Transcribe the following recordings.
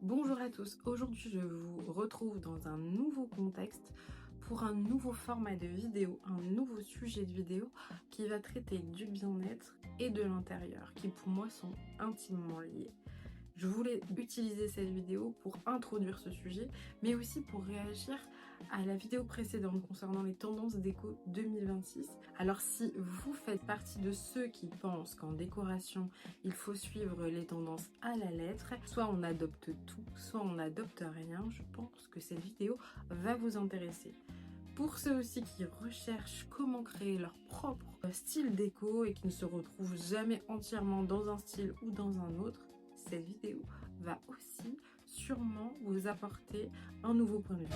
Bonjour à tous, aujourd'hui je vous retrouve dans un nouveau contexte pour un nouveau format de vidéo, un nouveau sujet de vidéo qui va traiter du bien-être et de l'intérieur, qui pour moi sont intimement liés. Je voulais utiliser cette vidéo pour introduire ce sujet, mais aussi pour réagir à la vidéo précédente concernant les tendances déco 2026. Alors si vous faites partie de ceux qui pensent qu'en décoration, il faut suivre les tendances à la lettre, soit on adopte tout, soit on n'adopte rien, je pense que cette vidéo va vous intéresser. Pour ceux aussi qui recherchent comment créer leur propre style déco et qui ne se retrouvent jamais entièrement dans un style ou dans un autre, cette vidéo va aussi sûrement vous apporter un nouveau point de vue.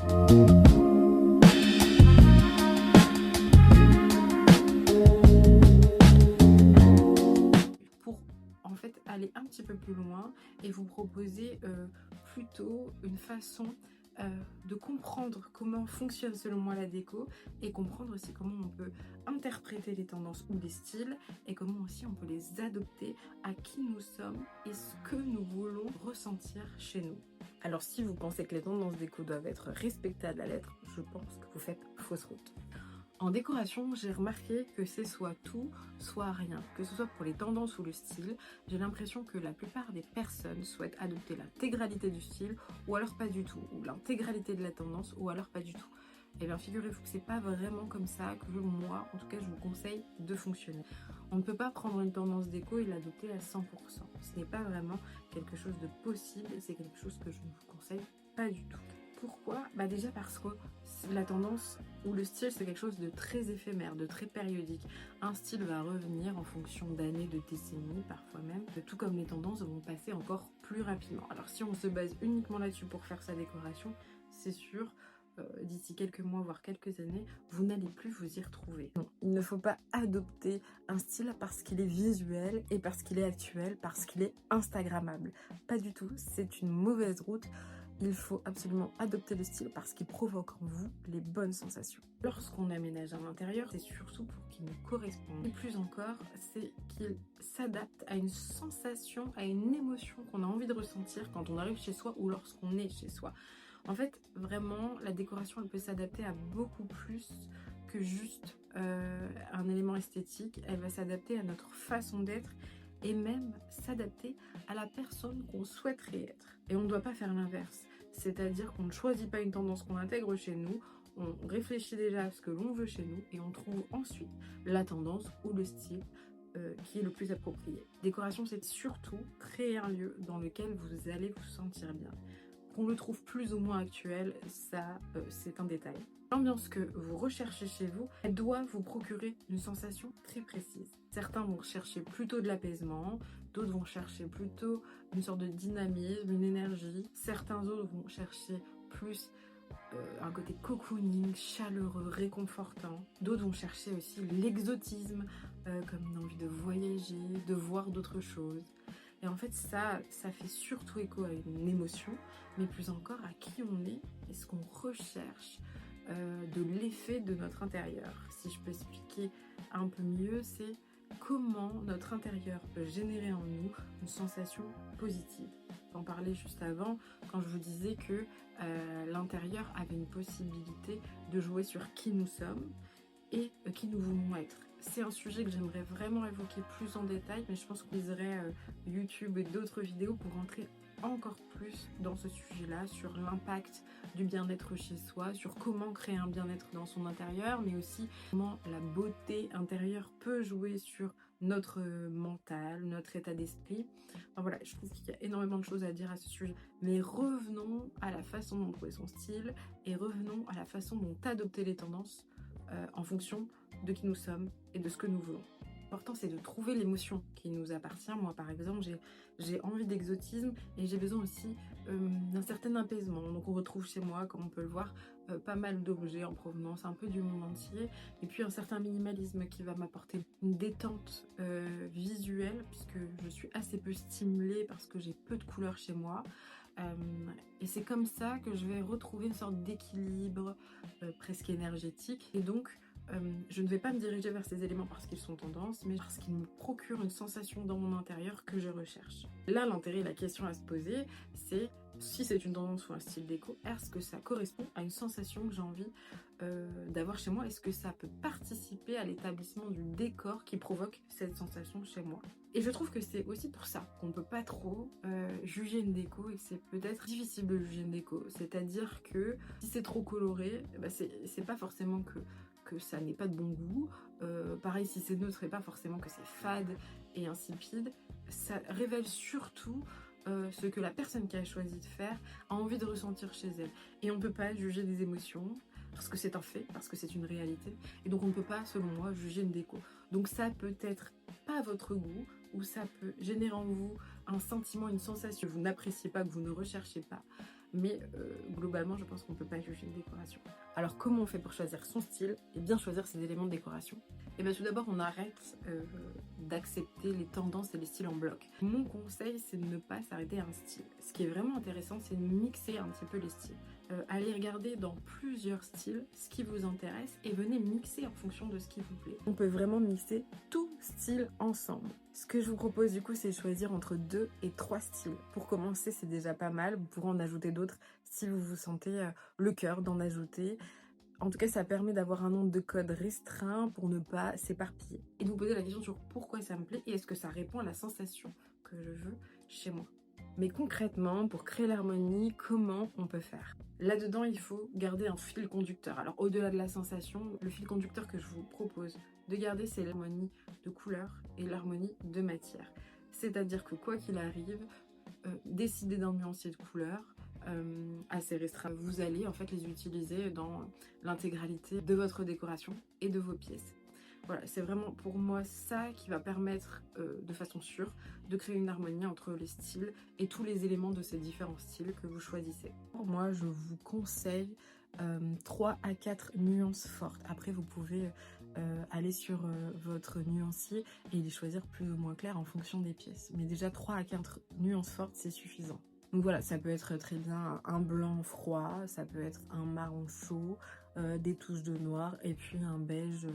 Pour en fait aller un petit peu plus loin et vous proposer plutôt une façon de comprendre comment fonctionne selon moi la déco et comprendre aussi comment on peut interpréter les tendances ou les styles et comment aussi on peut les adopter à qui nous sommes et ce que nous voulons ressentir chez nous. Alors si vous pensez que les tendances déco doivent être respectées à la lettre, je pense que vous faites fausse route. En décoration, j'ai remarqué que c'est soit tout, soit rien. Que ce soit pour les tendances ou le style, j'ai l'impression que la plupart des personnes souhaitent adopter l'intégralité du style, ou alors pas du tout, ou l'intégralité de la tendance, ou alors pas du tout. Et bien figurez-vous que c'est pas vraiment comme ça que moi, en tout cas, je vous conseille de fonctionner. On ne peut pas prendre une tendance déco et l'adopter à 100%. Ce n'est pas vraiment quelque chose de possible, et c'est quelque chose que je ne vous conseille pas du tout. Pourquoi ? Déjà parce que la tendance ou le style c'est quelque chose de très éphémère, de très périodique. Un style va revenir en fonction d'années, de décennies, parfois même. Tout comme les tendances vont passer encore plus rapidement. Alors si on se base uniquement là-dessus pour faire sa décoration, c'est sûr, d'ici quelques mois, voire quelques années, vous n'allez plus vous y retrouver. Non, il ne faut pas adopter un style parce qu'il est visuel et parce qu'il est actuel, parce qu'il est instagrammable. Pas du tout, c'est une mauvaise route. Il faut absolument adopter le style parce qu'il provoque en vous les bonnes sensations. Lorsqu'on aménage un intérieur, c'est surtout pour qu'il nous corresponde. Et plus encore, c'est qu'il s'adapte à une sensation, à une émotion qu'on a envie de ressentir quand on arrive chez soi ou lorsqu'on est chez soi. En fait, vraiment, la décoration, elle peut s'adapter à beaucoup plus que juste un élément esthétique. Elle va s'adapter à notre façon d'être et même s'adapter à la personne qu'on souhaiterait être. Et on ne doit pas faire l'inverse, c'est-à-dire qu'on ne choisit pas une tendance qu'on intègre chez nous, on réfléchit déjà à ce que l'on veut chez nous et on trouve ensuite la tendance ou le style qui est le plus approprié. Décoration, c'est surtout créer un lieu dans lequel vous allez vous sentir bien. Qu'on le trouve plus ou moins actuel, ça c'est un détail. L'ambiance que vous recherchez chez vous, elle doit vous procurer une sensation très précise. Certains vont chercher plutôt de l'apaisement, d'autres vont chercher plutôt une sorte de dynamisme, une énergie. Certains autres vont chercher plus un côté cocooning, chaleureux, réconfortant. D'autres vont chercher aussi l'exotisme, comme une envie de voyager, de voir d'autres choses. Et en fait, ça fait surtout écho à une émotion, mais plus encore à qui on est et ce qu'on recherche de l'effet de notre intérieur. Si je peux expliquer un peu mieux, c'est comment notre intérieur peut générer en nous une sensation positive. J'en parlais juste avant quand je vous disais que l'intérieur avait une possibilité de jouer sur qui nous sommes et qui nous voulons être. C'est un sujet que j'aimerais vraiment évoquer plus en détail, mais je pense qu'on utiliserait YouTube et d'autres vidéos pour rentrer encore plus dans ce sujet-là, sur l'impact du bien-être chez soi, sur comment créer un bien-être dans son intérieur, mais aussi comment la beauté intérieure peut jouer sur notre mental, notre état d'esprit. Enfin voilà, je trouve qu'il y a énormément de choses à dire à ce sujet. Mais revenons à la façon dont trouver son style et revenons à la façon dont adopter les tendances en fonction de qui nous sommes et de ce que nous voulons. L'important c'est de trouver l'émotion qui nous appartient. Moi par exemple j'ai envie d'exotisme et j'ai besoin aussi d'un certain apaisement. Donc on retrouve chez moi, comme on peut le voir, pas mal d'objets en provenance un peu du monde entier et puis un certain minimalisme qui va m'apporter une détente visuelle puisque je suis assez peu stimulée parce que j'ai peu de couleurs chez moi. Et c'est comme ça que je vais retrouver une sorte d'équilibre presque énergétique et donc je ne vais pas me diriger vers ces éléments parce qu'ils sont tendances, mais parce qu'ils me procurent une sensation dans mon intérieur que je recherche. Là, l'intérêt et la question à se poser, c'est si c'est une tendance ou un style déco, est-ce que ça correspond à une sensation que j'ai envie d'avoir chez moi? Est-ce que ça peut participer à l'établissement du décor qui provoque cette sensation chez moi? Et je trouve que c'est aussi pour ça qu'on ne peut pas trop juger une déco et que c'est peut-être difficile de juger une déco. C'est-à-dire que si c'est trop coloré, bah c'est pas forcément que ça n'ait pas de bon goût. Pareil, si c'est neutre, et pas forcément que c'est fade et insipide. Ça révèle surtout ce que la personne qui a choisi de faire a envie de ressentir chez elle. Et on ne peut pas juger des émotions, parce que c'est un fait, parce que c'est une réalité. Et donc on ne peut pas, selon moi, juger une déco. Donc ça peut être pas votre goût, ou ça peut générer en vous un sentiment, une sensation que vous n'appréciez pas, que vous ne recherchez pas. Mais globalement, je pense qu'on ne peut pas juger une décoration. Alors comment on fait pour choisir son style et bien choisir ses éléments de décoration? Et bien tout d'abord, on arrête d'accepter les tendances et les styles en bloc. Mon conseil, c'est de ne pas s'arrêter à un style. Ce qui est vraiment intéressant, c'est de mixer un petit peu les styles. Allez regarder dans plusieurs styles ce qui vous intéresse et venez mixer en fonction de ce qui vous plaît. On peut vraiment mixer tout style ensemble. Ce que je vous propose du coup, c'est de choisir entre 2 et 3 styles. Pour commencer, c'est déjà pas mal. Vous pourrez en ajouter d'autres si vous vous sentez le cœur d'en ajouter. En tout cas, ça permet d'avoir un nombre de codes restreint pour ne pas s'éparpiller. Et de vous poser la question sur pourquoi ça me plaît et est-ce que ça répond à la sensation que je veux chez moi. Mais concrètement, pour créer l'harmonie, comment on peut faire? Là-dedans, il faut garder un fil conducteur. Alors, au-delà de la sensation, le fil conducteur que je vous propose de garder, c'est l'harmonie de couleur et l'harmonie de matière. C'est-à-dire que quoi qu'il arrive, décider d'un nuancier de couleur assez restreint. Vous allez en fait les utiliser dans l'intégralité de votre décoration et de vos pièces. Voilà, c'est vraiment pour moi ça qui va permettre de façon sûre de créer une harmonie entre les styles et tous les éléments de ces différents styles que vous choisissez. Pour moi, je vous conseille 3 à 4 nuances fortes. Après, vous pouvez aller sur votre nuancier et les choisir plus ou moins clairs en fonction des pièces. Mais déjà 3 à 4 nuances fortes, c'est suffisant. Donc voilà, ça peut être très bien un blanc froid, ça peut être un marron chaud, des touches de noir et puis un beige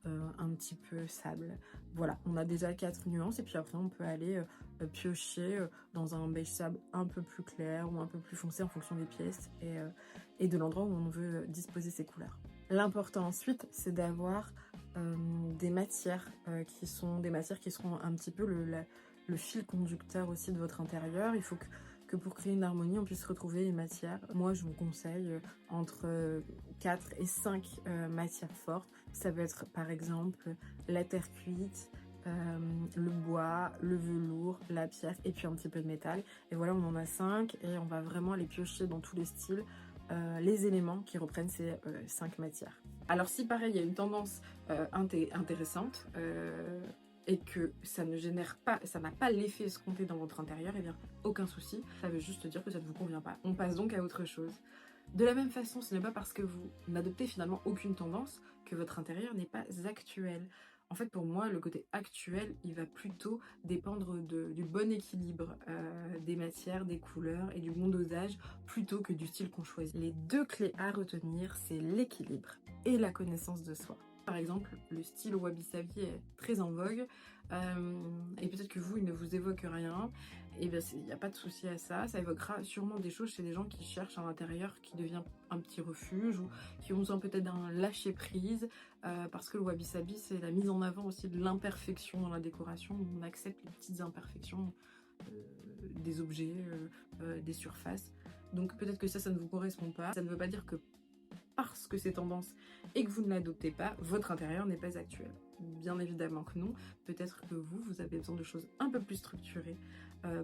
un petit peu sable. Voilà, on a déjà 4 nuances et puis après on peut aller piocher dans un beige sable un peu plus clair ou un peu plus foncé en fonction des pièces et de l'endroit où on veut disposer ces couleurs. L'important ensuite, c'est d'avoir des matières qui seront un petit peu le fil conducteur aussi de votre intérieur. Il faut que pour créer une harmonie, on puisse retrouver une matière. Moi, je vous conseille entre 4 et 5 matières fortes. Ça peut être par exemple la terre cuite, le bois, le velours, la pierre et puis un petit peu de métal. Et voilà, on en a 5 et on va vraiment les piocher dans tous les styles, les éléments qui reprennent ces 5 matières. Alors si pareil, il y a une tendance intéressante, et que ça ne génère pas, ça n'a pas l'effet escompté dans votre intérieur, et bien aucun souci, ça veut juste dire que ça ne vous convient pas. On passe donc à autre chose. De la même façon, ce n'est pas parce que vous n'adoptez finalement aucune tendance que votre intérieur n'est pas actuel. En fait, pour moi, le côté actuel, il va plutôt dépendre du bon équilibre des matières, des couleurs et du bon dosage, plutôt que du style qu'on choisit. Les 2 clés à retenir, c'est l'équilibre et la connaissance de soi. Par exemple, le style wabi-sabi est très en vogue et peut-être que vous, il ne vous évoque rien. Et bien, il n'y a pas de souci à ça. Ça évoquera sûrement des choses chez des gens qui cherchent un intérieur qui devient un petit refuge ou qui ont besoin peut-être d'un lâcher-prise parce que le wabi-sabi, c'est la mise en avant aussi de l'imperfection dans la décoration. Où on accepte les petites imperfections des objets, des surfaces. Donc peut-être que ça ne vous correspond pas. Ça ne veut pas dire que parce que c'est tendance et que vous ne l'adoptez pas, votre intérieur n'est pas actuel. Bien évidemment que non. Peut-être que vous avez besoin de choses un peu plus structurées,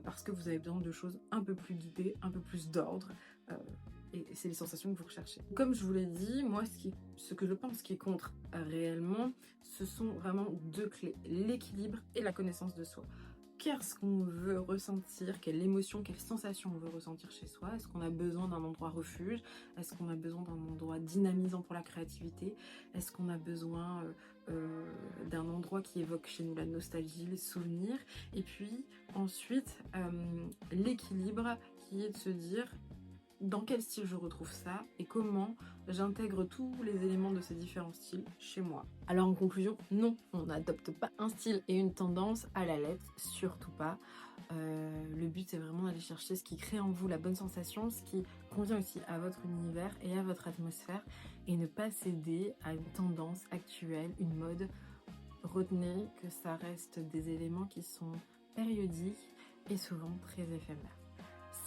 parce que vous avez besoin de choses un peu plus guidées, un peu plus d'ordre, et c'est les sensations que vous recherchez. Comme je vous l'ai dit, moi, ce que je pense qui compte réellement, ce sont vraiment 2 clés, l'équilibre et la connaissance de soi. Qu'est-ce qu'on veut ressentir, quelle émotion, quelle sensation on veut ressentir chez soi? Est-ce qu'on a besoin d'un endroit refuge? Est-ce qu'on a besoin d'un endroit dynamisant pour la créativité? Est-ce qu'on a besoin d'un endroit qui évoque chez nous la nostalgie, les souvenirs? Et puis ensuite, l'équilibre qui est de se dire dans quel style je retrouve ça et comment j'intègre tous les éléments de ces différents styles chez moi. Alors en conclusion, non, on n'adopte pas un style et une tendance à la lettre, surtout pas. Le but c'est vraiment d'aller chercher ce qui crée en vous la bonne sensation, ce qui convient aussi à votre univers et à votre atmosphère, et ne pas céder à une tendance actuelle, une mode. Retenez que ça reste des éléments qui sont périodiques et souvent très éphémères.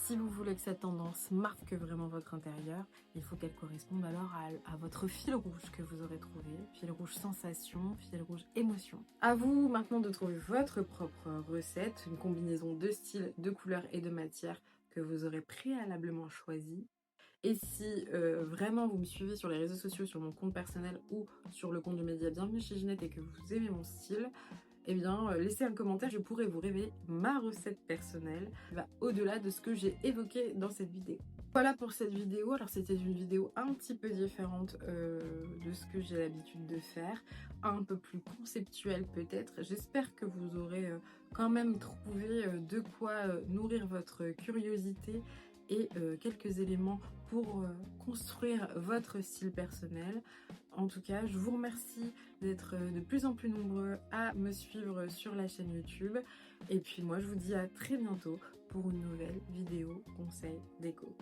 Si vous voulez que cette tendance marque vraiment votre intérieur, il faut qu'elle corresponde alors à votre fil rouge que vous aurez trouvé. Fil rouge sensation, fil rouge émotion. À vous maintenant de trouver votre propre recette, une combinaison de styles, de couleurs et de matières que vous aurez préalablement choisi. Et si vraiment vous me suivez sur les réseaux sociaux, sur mon compte personnel ou sur le compte du média Bienvenue chez Ginette et que vous aimez mon style, eh bien laissez un commentaire, je pourrais vous révéler ma recette personnelle qui va au-delà de ce que j'ai évoqué dans cette vidéo. Voilà pour cette vidéo. Alors c'était une vidéo un petit peu différente de ce que j'ai l'habitude de faire, un peu plus conceptuelle peut-être. J'espère que vous aurez quand même trouvé de quoi nourrir votre curiosité et quelques éléments pour construire votre style personnel. En tout cas, je vous remercie d'être de plus en plus nombreux à me suivre sur la chaîne YouTube. Et puis moi, je vous dis à très bientôt pour une nouvelle vidéo conseil déco.